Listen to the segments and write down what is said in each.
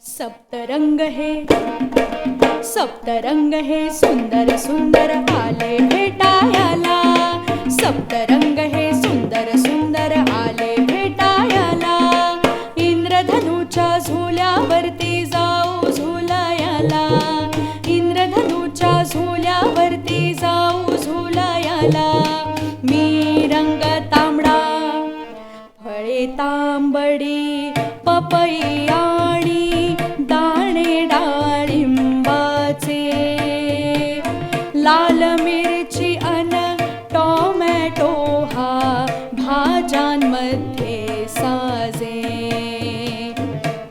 सप्तरंग हे सुंदर सुंदर आले भेटायला. सप्तरंग हे सुंदर सुंदर आले भेटायला. इंद्रधनुच्या झुल्यावरती जाऊ झुलायला. इंद्रधनुच्या झुल्यावरती जाऊ झुलायला. मी रंग तांबडा फळे तांबडी पपई आणि दाणे डाळिंबाचे. लाल मिरची अन टोमॅटो हा भाज्यांमध्ये साजे.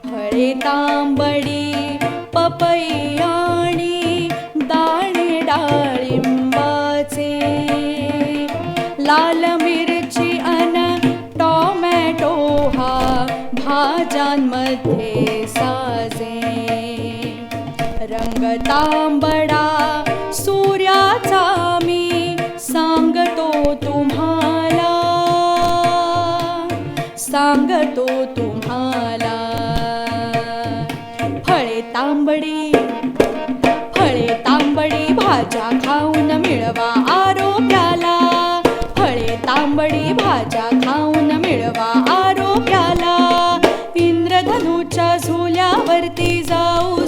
फळे तांबडी पपई आणि दाणे डाळिंबाचे. लाल मिरची अन टोमॅटो हा भाज्यांमध्ये साजे. रंग तांबडा सूर्याचा मी सांगतो तुम्हाला. सांगतो तुम्हाला. फळे तांबडी भाज्या खाऊन मिळवा आरोग्याला. फळे तांबडी भाज्या खाऊन मिळवा आरोग्याला. इंद्रधनुच्या झुल्यावरती जाऊ